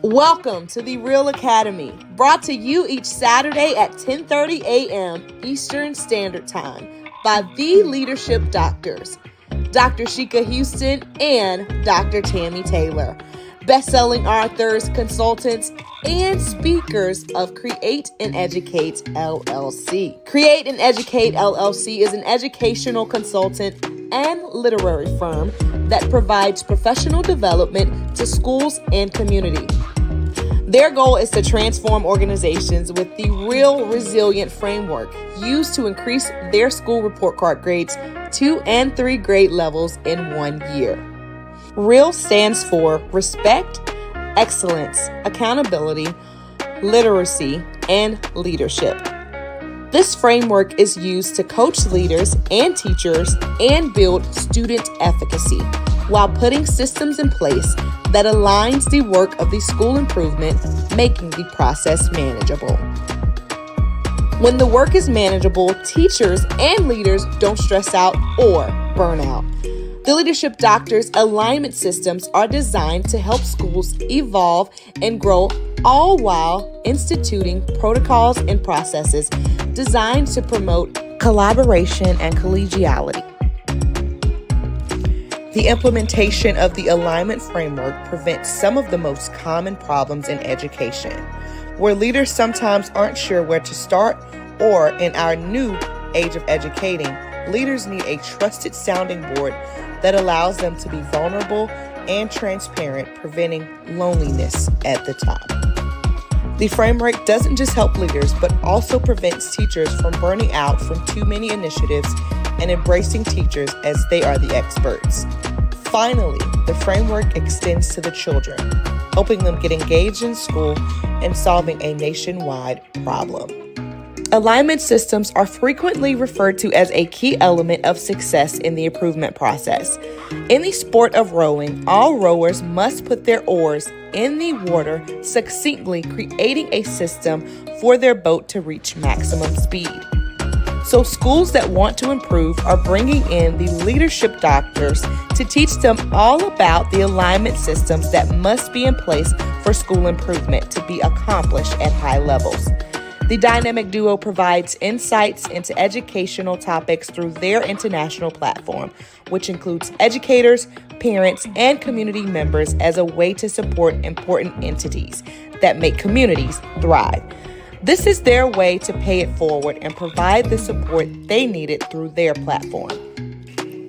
Welcome to the REALL Academy, brought to you each Saturday at 10:30 a.m. Eastern Standard Time by the Leadership Doctors, Dr. Sheka Houston and Dr. Tammy Taylor, best-selling authors, consultants, and speakers of Create and Educate LLC. Create and Educate LLC is an educational consultant and literary firm that provides professional development to schools and community. Their goal is to transform organizations with the REALL Resilience Framework used to increase their school report card grades 2 and 3 grade levels in 1 year. REALL stands for Respect, Excellence, Accountability, Literacy, and Leadership. This framework is used to coach leaders and teachers and build student efficacy while putting systems in place that aligns the work of the school improvement, making the process manageable. When the work is manageable, teachers and leaders don't stress out or burn out. The Leadership Doctors alignment systems are designed to help schools evolve and grow, all while instituting protocols and processes designed to promote collaboration and collegiality. The implementation of the alignment framework prevents some of the most common problems in education, where leaders sometimes aren't sure where to start, or in our new age of educating, leaders need a trusted sounding board that allows them to be vulnerable and transparent, preventing loneliness at the top. The framework doesn't just help leaders, but also prevents teachers from burning out from too many initiatives and embracing teachers as they are the experts. Finally, the framework extends to the children, helping them get engaged in school and solving a nationwide problem. Alignment systems are frequently referred to as a key element of success in the improvement process. In the sport of rowing, all rowers must put their oars in the water succinctly, creating a system for their boat to reach maximum speed. So schools that want to improve are bringing in the Leadership Doctors to teach them all about the alignment systems that must be in place for school improvement to be accomplished at high levels. The dynamic duo provides insights into educational topics through their international platform, which includes educators, parents, and community members as a way to support important entities that make communities thrive. This is their way to pay it forward and provide the support they needed through their platform.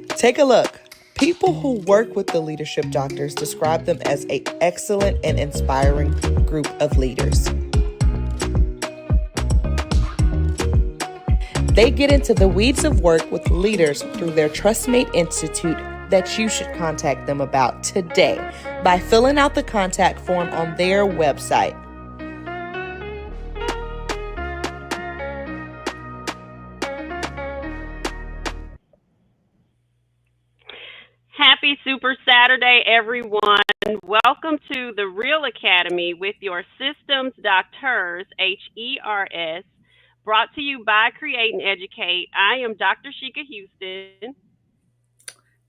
Take a look. People who work with the Leadership Doctors describe them as an excellent and inspiring group of leaders. They get into the weeds of work with leaders through their TrustMate Institute that you should contact them about today by filling out the contact form on their website. Happy Super Saturday, everyone. Welcome to the REALL Academy with your Systems DoctHers, HERS, brought to you by Create and Educate. I am Dr. Sheka Houston.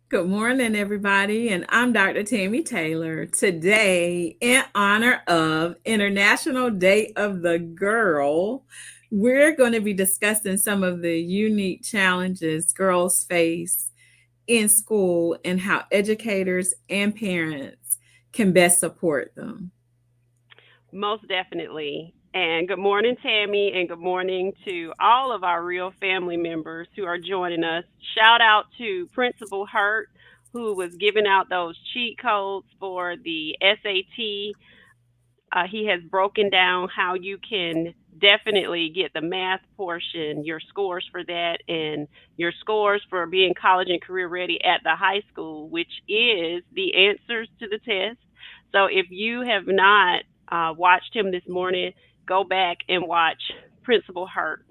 Good morning, everybody, and I'm Dr. Tammy Taylor. Today, in honor of International Day of the Girl, we're going to be discussing some of the unique challenges girls face in school and how educators and parents can best support them. Most definitely. And good morning, Tammy, and good morning to all of our REALL family members who are joining us. Shout out to Principal Hurt, who was giving out those cheat codes for the SAT. He has broken down how you can definitely get the math portion, your scores for that, and your scores for being college and career ready at the high school, which is the answers to the test. So if you have not watched him this morning, go back and watch Principal Hurt.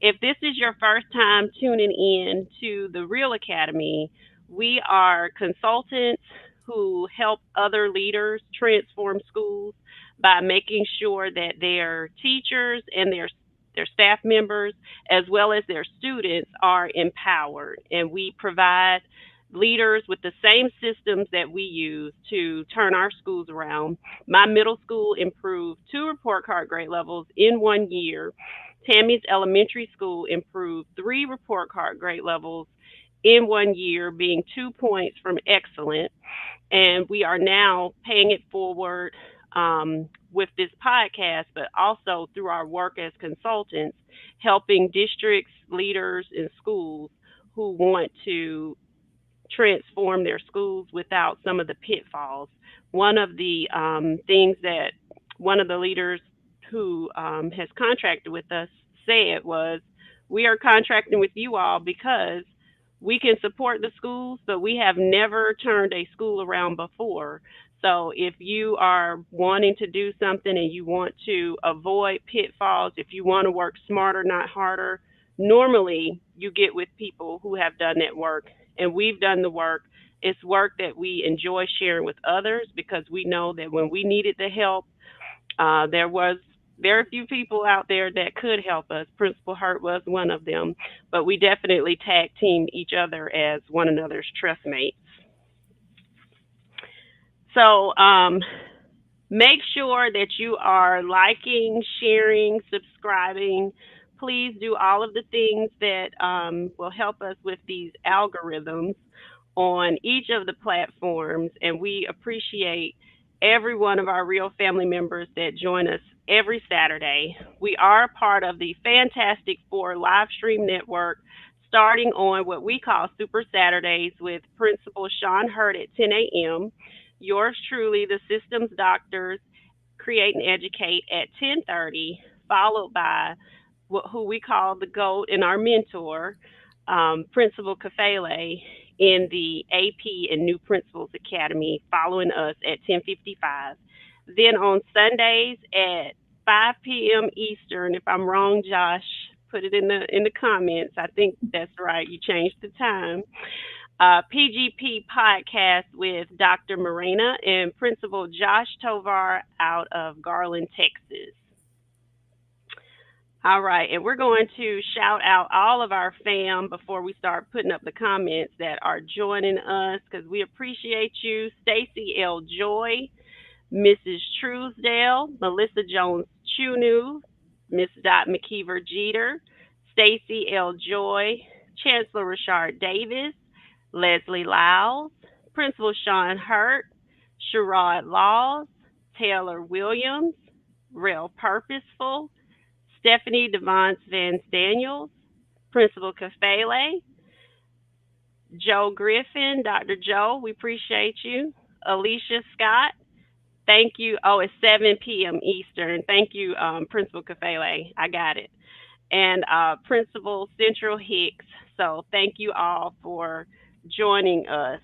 If this is your first time tuning in to the REALL Academy, we are consultants who help other leaders transform schools by making sure that their teachers and their staff members, as well as their students, are empowered. And we provide leaders with the same systems that we use to turn our schools around. My middle school improved 2 report card grade levels in 1 year. Tammy's elementary school improved 3 report card grade levels in 1 year, being 2 points from excellent. And we are now paying it forward with this podcast, but also through our work as consultants, helping districts, leaders, and schools who want to transform their schools without some of the pitfalls. One of the things that one of the leaders who has contracted with us said was, we are contracting with you all because we can support the schools, but we have never turned a school around before. So if you are wanting to do something and you want to avoid pitfalls, if you want to work smarter, not harder, normally you get with people who have done that work, and we've done the work. It's work that we enjoy sharing with others because we know that when we needed the help, there was very few people out there that could help us. Principal Hurt was one of them, but we definitely tag teamed each other as one another's trust mates. So make sure that you are liking, sharing, subscribing. Please do all of the things that will help us with these algorithms on each of the platforms. And we appreciate every one of our real family members that join us every Saturday. We are part of the Fantastic Four live stream network, starting on what we call Super Saturdays with Principal Sean Hurt at 10 a.m. Yours truly, the Systems Doctors, Create and Educate at 10:30, followed by who we call the GOAT and our mentor, Principal Kafele, in the AP and New Principals Academy, following us at 10:55. Then on Sundays at 5 p.m. Eastern, if I'm wrong, Josh, put it in the comments. I think that's right. You changed the time. PGP podcast with Dr. Morena and Principal Josh Tovar out of Garland, Texas. All right, and we're going to shout out all of our fam before we start putting up the comments that are joining us because we appreciate you. Stacy L. Joy, Mrs. Truesdale, Melissa Jones Chunu, Miss Dot McKeever Jeter, Stacy L. Joy, Chancellor Rashard Davis, Leslie Lyles, Principal Sean Hurt, Sherrod Laws, Taylor Williams, Rel Purposeful, Stephanie Devance Vance Daniels, Principal Kafele, Joe Griffin, Dr. Joe, we appreciate you. Alicia Scott, thank you. Oh, it's 7 p.m. Eastern. Thank you, Principal Kafele. I got it. And Principal Central Hicks. So thank you all for joining us.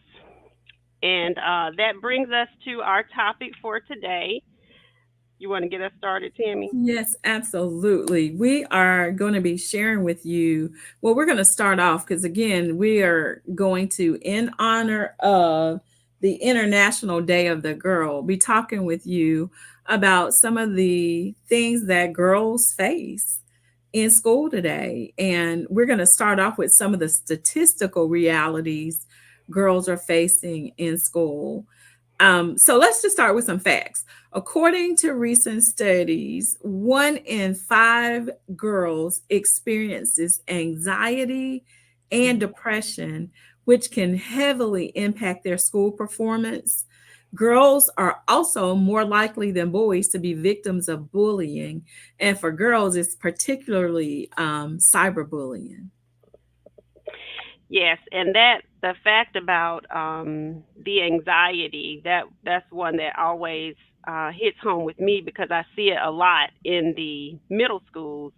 And that brings us to our topic for today. You want to get us started, Tammy? Yes, absolutely. We are going to be sharing with you. Well, we're going to start off because, again, we are going to, in honor of the International Day of the Girl, be talking with you about some of the things that girls face in school today. And we're going to start off with some of the statistical realities girls are facing in school. So let's just start with some facts. According to recent studies, 1 in 5 girls experiences anxiety and depression, which can heavily impact their school performance. Girls are also more likely than boys to be victims of bullying. And for girls, it's particularly cyberbullying. Yes, and that the fact about the anxiety, that's one that always hits home with me because I see it a lot in the middle schools.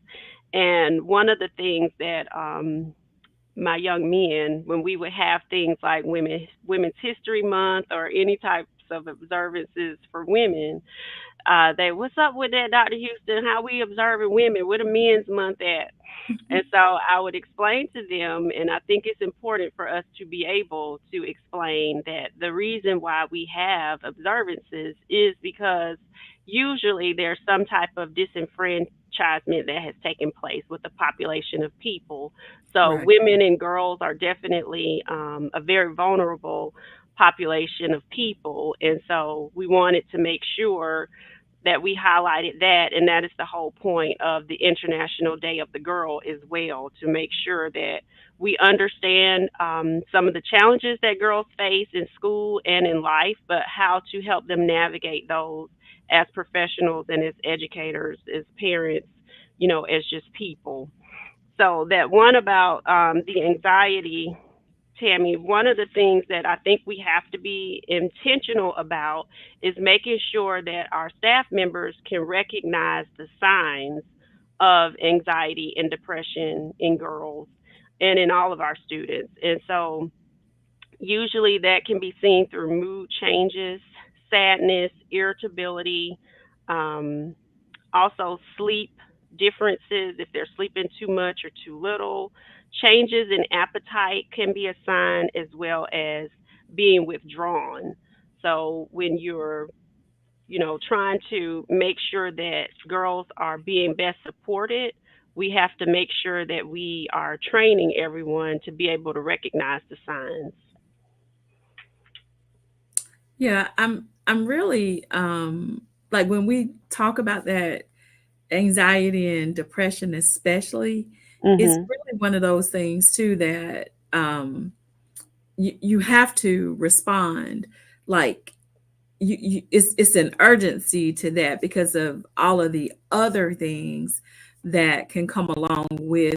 And one of the things that my young men, when we would have things like Women's History Month or any types of observances for women. What's up with that, Dr. Houston? How we observing women? Where the Men's Month at? And so I would explain to them, and I think it's important for us to be able to explain that the reason why we have observances is because usually there's some type of disenfranchisement that has taken place with the population of people. So Right. women and girls are definitely a very vulnerable population of people. And so we wanted to make sure that we highlighted that, and that is the whole point of the International Day of the Girl as well, to make sure that we understand some of the challenges that girls face in school and in life, but how to help them navigate those as professionals and as educators, as parents, as just people. So that one about the anxiety, Tammy, one of the things that I think we have to be intentional about is making sure that our staff members can recognize the signs of anxiety and depression in girls and in all of our students. And so usually that can be seen through mood changes, sadness, irritability, um, also sleep differences, if they're sleeping too much or too little. Changes in appetite can be a sign, as well as being withdrawn. So when you're trying to make sure that girls are being best supported, we have to make sure that we are training everyone to be able to recognize the signs. Yeah, I'm really like when we talk about that anxiety and depression especially, it's Mhm. really one of those things too that you have to respond like it's an urgency to that because of all of the other things that can come along with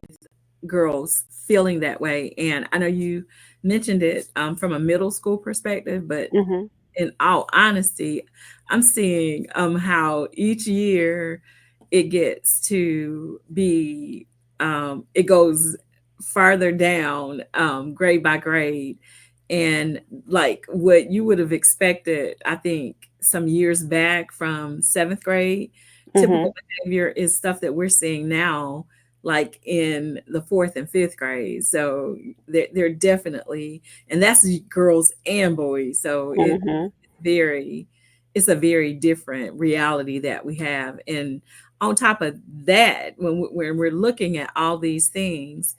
girls feeling that way. And I know you mentioned it from a middle school perspective, but Mhm. in all honesty, I'm seeing how each year it gets to be it goes farther down grade by grade, and like what you would have expected, I think some years back from seventh grade, Mhm. typical behavior is stuff that we're seeing now, like in the fourth and fifth grade. So they're definitely, and that's girls and boys. So Mhm. very, it's a very different reality that we have. And on top of that, when we're looking at all these things,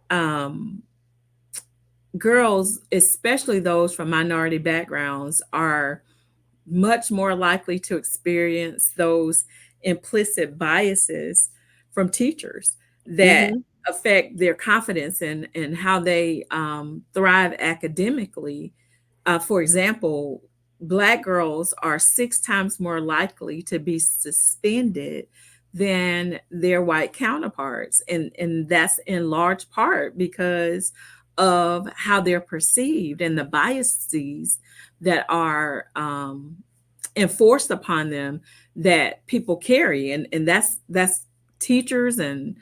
um, girls, especially those from minority backgrounds, are much more likely to experience those implicit biases from teachers that Mhm. affect their confidence and how they thrive academically. For example, Black girls are 6 times more likely to be suspended than their white counterparts. And that's in large part because of how they're perceived and the biases that are enforced upon them that people carry. And that's teachers and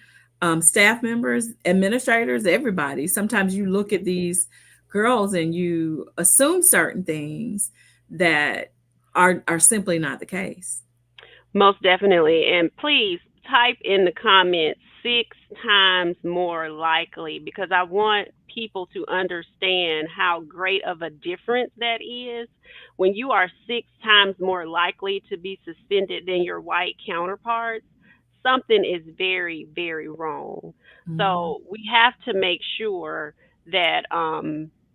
staff members, administrators, everybody. Sometimes you look at these girls and you assume certain things that are simply not the case. Most definitely. And please type in the comments 6 times more likely, because I want people to understand how great of a difference that is. When you are 6 times more likely to be suspended than your white counterparts, something is very, very wrong. Mhm. So we have to make sure that,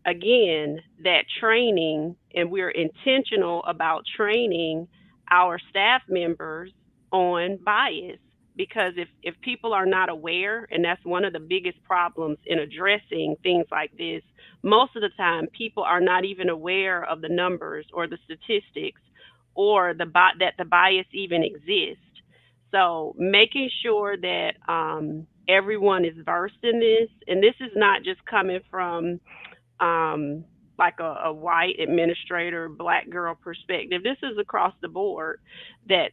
again, that training, and we're intentional about training our staff members on bias, because if people are not aware, and that's one of the biggest problems in addressing things like this, most of the time people are not even aware of the numbers or the statistics, or that the bias even exists. So making sure that everyone is versed in this, and this is not just coming from um, like a white administrator, black girl perspective. This is across the board, that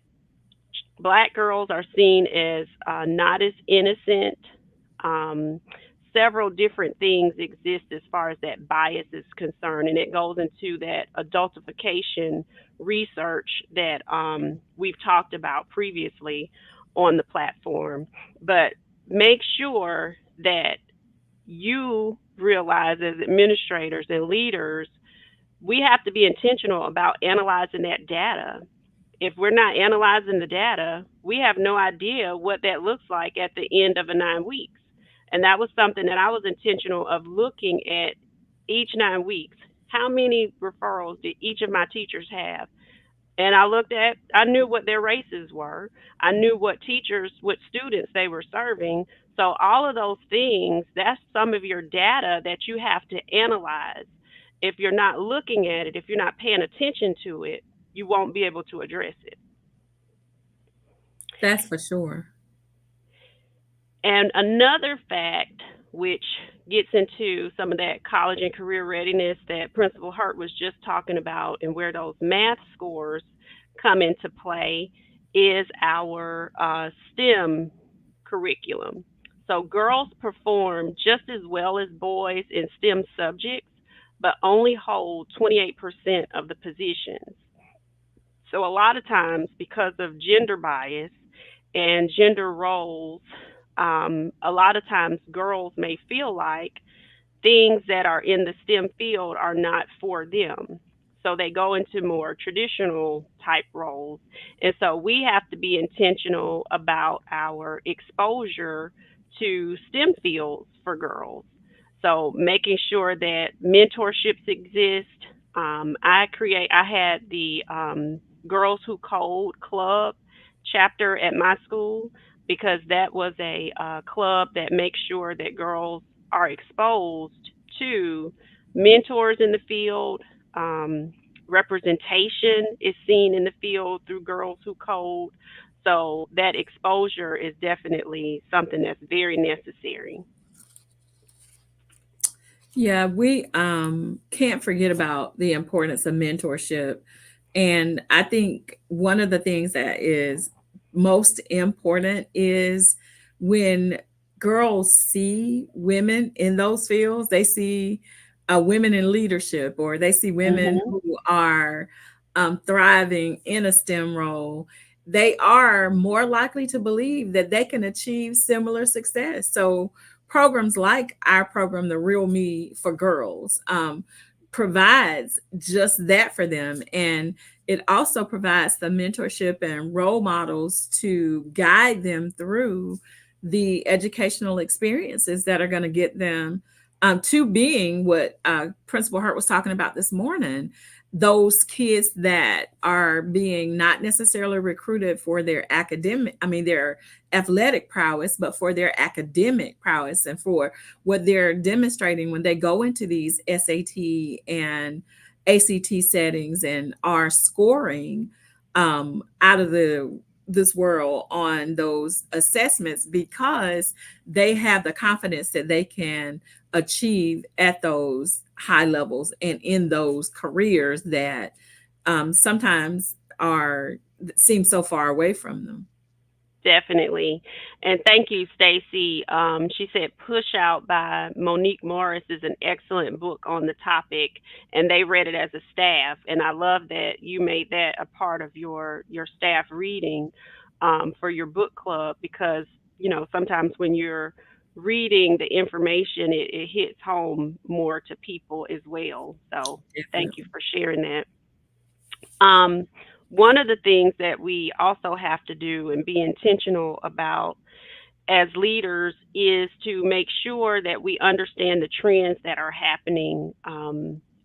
black girls are seen as not as innocent. Um, several different things exist as far as that bias is concerned, and it goes into that adultification research that we've talked about previously on the platform. But make sure that you realize as administrators and leaders, we have to be intentional about analyzing that data. If we're not analyzing the data, we have no idea what that looks like at the end of a 9 weeks. And that was something that I was intentional of looking at each 9 weeks. How many referrals did each of my teachers have? And I knew what their races were. I knew what teachers, what students they were serving. So all of those things, that's some of your data that you have to analyze. If you're not looking at it, if you're not paying attention to it, you won't be able to address it. That's for sure. And another fact, which gets into some of that college and career readiness that Principal Hurt was just talking about, and where those math scores come into play, is our STEM curriculum. So girls perform just as well as boys in STEM subjects, but only hold 28% of the positions. So a lot of times, because of gender bias and gender roles, a lot of times girls may feel like things that are in the STEM field are not for them. So they go into more traditional type roles. And so we have to be intentional about our exposure to STEM fields for girls. So making sure that mentorships exist. I had the Girls Who Code Club chapter at my school, because that was a club that makes sure that girls are exposed to mentors in the field. Representation is seen in the field through Girls Who Code. So that exposure is definitely something that's very necessary. Yeah, we can't forget about the importance of mentorship. And I think one of the things that is most important is when girls see women in those fields, they see women in leadership, or they see women Hmm. who are thriving in a STEM role. They are more likely to believe that they can achieve similar success. So programs like our program, the Real Me for Girls, provides just that for them. And it also provides the mentorship and role models to guide them through the educational experiences that are going to get them to being what Principal Hurt was talking about this morning. Those kids that are being not necessarily recruited for their athletic prowess, but for their academic prowess and for what they're demonstrating when they go into these SAT and ACT settings and are scoring out of this world on those assessments, because they have the confidence that they can achieve at those high levels and in those careers that sometimes seem so far away from them. Definitely. And thank you, Stacy. She said Push Out by Monique Morris is an excellent book on the topic, and they read it as a staff. And I love that you made that a part of your staff reading for your book club, because, sometimes when you're reading the information, it hits home more to people as well. So thank you Definitely. for sharing that. Um, One of the things that we also have to do and be intentional about as leaders is to make sure that we understand the trends that are happening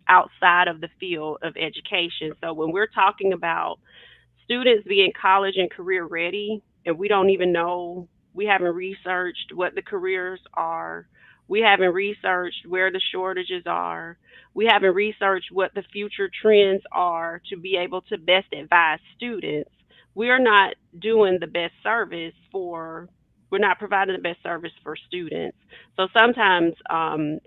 outside of the field of education. So when we're talking about students being college and career ready, and we don't even know, we haven't researched what the careers are, we haven't researched where the shortages are, we haven't researched what the future trends are to be able to best advise students, we're not doing the best service for we're not providing the best service for students. So sometimes,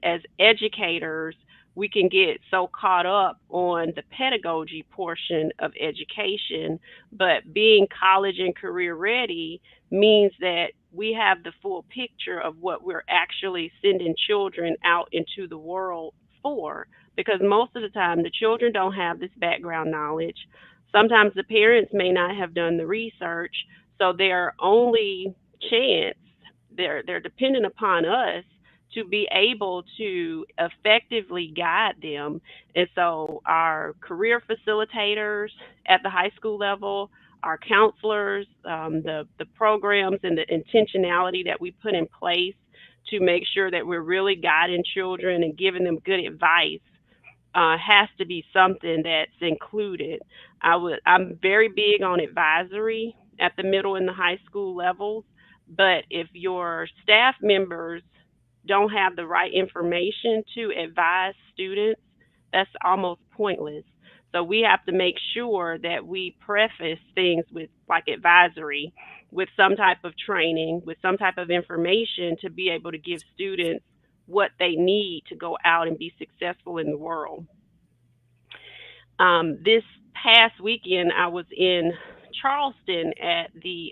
as educators, we can get so caught up on the pedagogy portion of education, but being college and career ready means that we have the full picture of what we're actually sending children out into the world for. Because most of the time, the children don't have this background knowledge. Sometimes the parents may not have done the research, so their only chance, they're dependent upon us to be able to effectively guide them. And so our career facilitators at the high school level, our counselors, the programs and the intentionality that we put in place to make sure that we're really guiding children and giving them good advice has to be something that's included. I'm very big on advisory at the middle and the high school levels, but if your staff members don't have the right information to advise students, that's almost pointless. So we have to make sure that we preface things with like advisory, with some type of training, with some type of information to be able to give students what they need to go out and be successful in the world. This past weekend, I was in Charleston at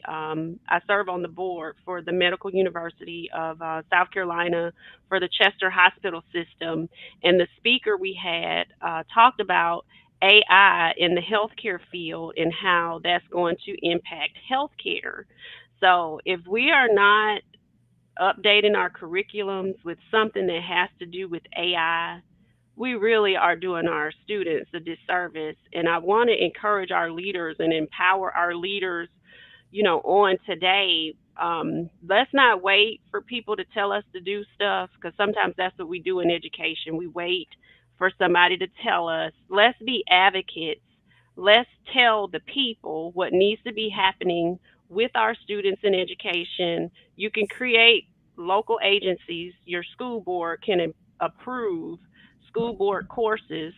I serve on the board for the Medical University of South Carolina for the Chester Hospital System. And the speaker we had talked about AI in the healthcare field and how that's going to impact healthcare. So if we are not updating our curriculums with something that has to do with AI, we really are doing our students a disservice. And I want to encourage our leaders and empower our leaders, on today. Let's not wait for people to tell us to do stuff, because sometimes that's what we do in education. We wait for somebody to tell us. Let's be advocates. Let's tell the people what needs to be happening with our students in education. You can create local agencies. Your school board can approve school board courses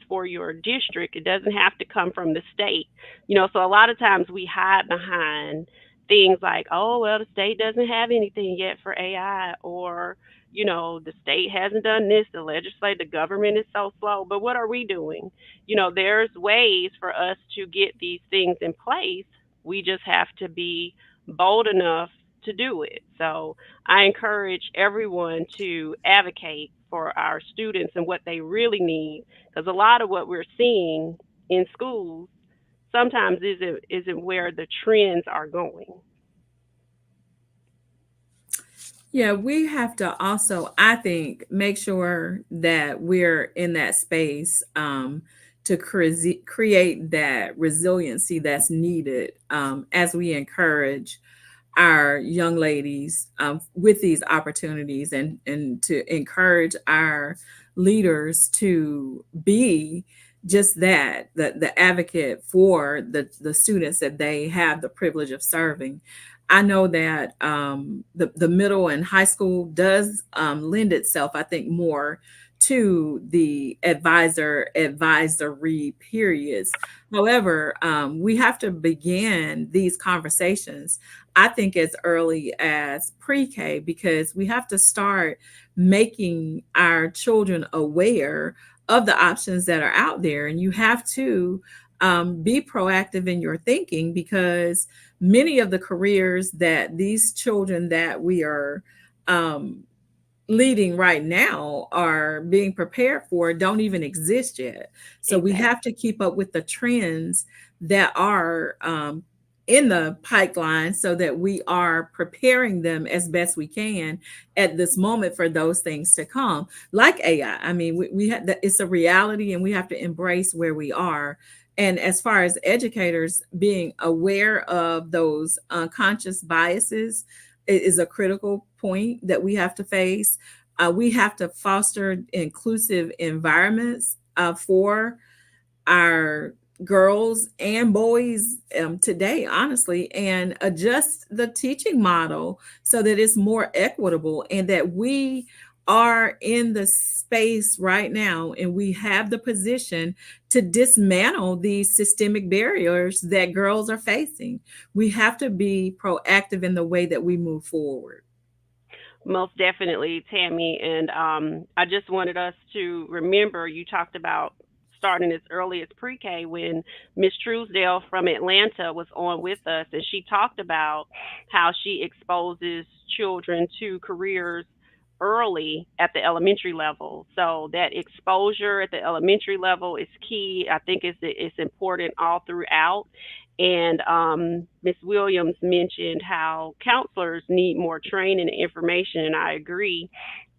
for your district. It doesn't have to come from the state. So a lot of times we hide behind things like, oh, well, the state doesn't have anything yet for AI, or, the state hasn't done this, the government is so slow. But what are we doing? There's ways for us to get these things in place. We just have to be bold enough to do it. So I encourage everyone to advocate for our students and what they really need, because a lot of what we're seeing in schools sometimes isn't where the trends are going. Yeah, we have to also, I think, make sure that we're in that space to create that resiliency that's needed as we encourage our young ladies with these opportunities, and to encourage our leaders to be just that, the advocate for the students that they have the privilege of serving. I know that the middle and high school does lend itself, I think, more to the advisory periods. However, we have to begin these conversations, I think, as early as pre-K, because we have to start making our children aware of the options that are out there. And you have to be proactive in your thinking, because many of the careers that these children that we are leading right now are being prepared for don't even exist yet. So we have to keep up with the trends that are in the pipeline, so that we are preparing them as best we can at this moment for those things to come, like AI. I mean, we have it's a reality, and we have to embrace where we are. And as far as educators, being aware of those unconscious biases is a critical point that we have to face. We have to foster inclusive environments for our girls and boys today, honestly, and adjust the teaching model so that it's more equitable, and that we are in the space right now and we have the position to dismantle these systemic barriers that girls are facing. We have to be proactive in the way that we move forward. Most definitely, Tammy. And I just wanted us to remember, you talked about starting as early as pre-K when Miss Truesdale from Atlanta was on with us, and she talked about how she exposes children to careers early at the elementary level. So that exposure at the elementary level is key. I think it's important all throughout. And Ms. Williams mentioned how counselors need more training and information, and I agree.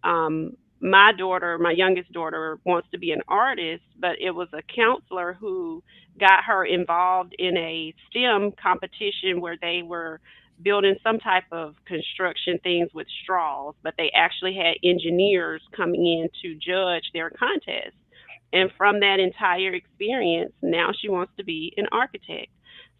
Um, my daughter, my youngest daughter, wants to be an artist, but it was a counselor who got her involved in a STEM competition where they were building some type of construction things with straws, but they actually had engineers coming in to judge their contest. And from that entire experience, now she wants to be an architect.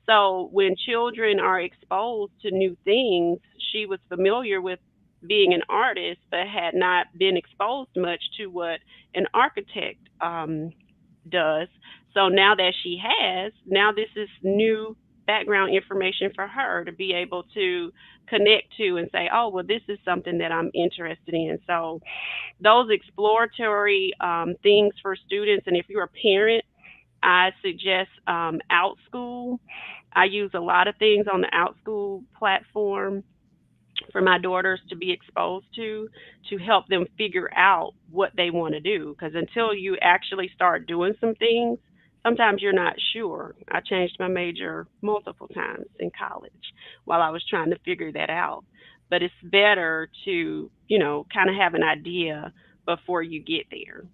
So when children are exposed to new things, she was familiar with being an artist, but had not been exposed much to what an architect does. So now that she has, now this is new background information for her to be able to connect to and say, oh, well, this is something that I'm interested in. So those exploratory things for students, and if you're a parent, I suggest OutSchool. I use a lot of things on the OutSchool platform for my daughters to be exposed to help them figure out what they want to do. Because until you actually start doing some things, sometimes you're not sure. I changed my major multiple times in college while I was trying to figure that out. But it's better to, kind of have an idea before you get there.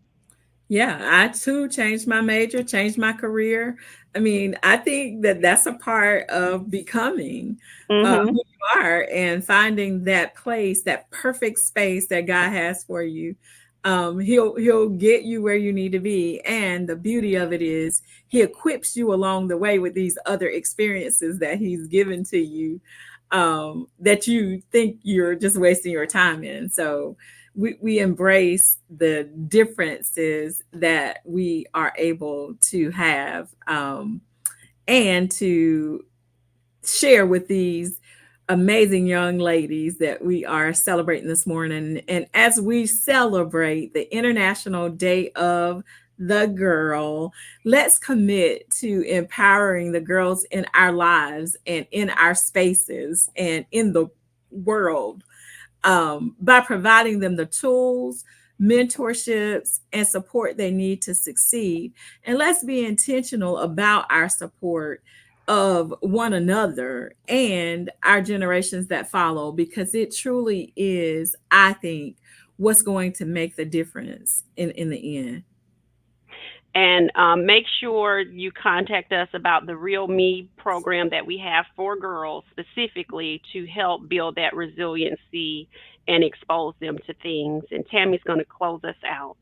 Yeah, I too changed my major, changed my career. I mean, I think that that's a part of becoming Mhm. who you are and finding that place, that perfect space that God has for you. He'll get you where you need to be, and the beauty of it is He equips you along the way with these other experiences that He's given to you, that you think you're just wasting your time in. So we embrace the differences that we are able to have, and to share with these amazing young ladies that we are celebrating this morning. And as we celebrate the International Day of the Girl, let's commit to empowering the girls in our lives and in our spaces and in the world, by providing them the tools, mentorships, and support they need to succeed. And let's be intentional about our support of one another and our generations that follow, because it truly is, I think, what's going to make the difference in the end. And make sure you contact us about the Real Me program that we have for girls specifically to help build that resiliency and expose them to things. And Tammy's going to close us out.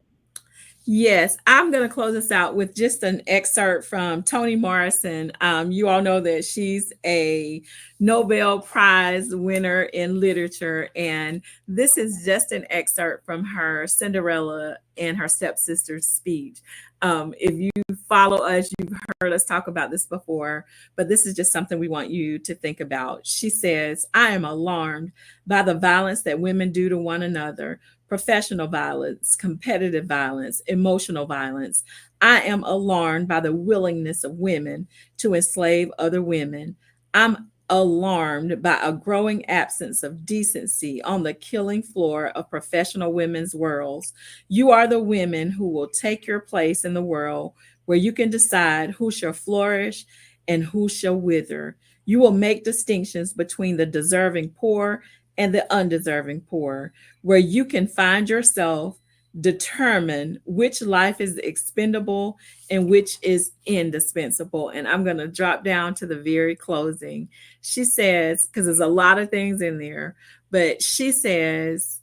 Yes, I'm going to close this out with just an excerpt from Toni Morrison. You all know that she's a Nobel Prize winner in literature, and this is just an excerpt from her Cinderella and her stepsister's speech. If you follow us, you've heard us talk about this before, but this is just something we want you to think about. She says, I am alarmed by the violence that women do to one another: professional violence, competitive violence, emotional violence. I am alarmed by the willingness of women to enslave other women. I'm alarmed by a growing absence of decency on the killing floor of professional women's worlds. You are the women who will take your place in the world, where you can decide who shall flourish and who shall wither. You will make distinctions between the deserving poor and the undeserving poor, where you can find yourself, determine which life is expendable and which is indispensable. And I'm going to drop down to the very closing. She says, because there's a lot of things in there, but she says,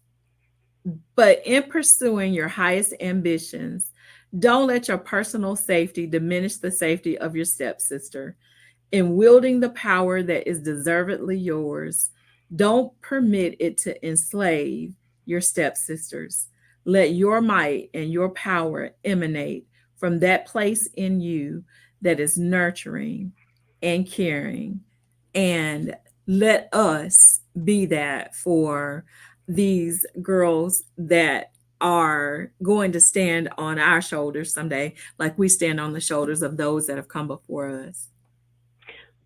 but in pursuing your highest ambitions, don't let your personal safety diminish the safety of your stepsister. In wielding the power that is deservedly yours, don't permit it to enslave your stepsisters. Let your might and your power emanate from that place in you that is nurturing and caring. And let us be that for these girls that are going to stand on our shoulders someday, like we stand on the shoulders of those that have come before us.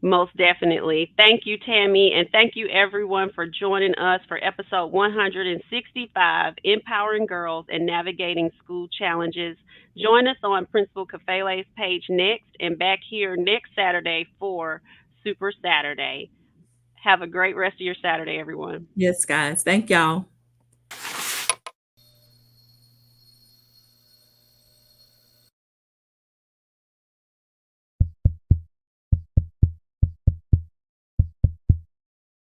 Most definitely. Thank you, Tammy, and thank you everyone for joining us for episode 165, Empowering Girls and Navigating School Challenges. Join us on Principal Kafele's page next and back here next Saturday for Super Saturday. Have a great rest of your Saturday, everyone. Yes, guys. Thank y'all.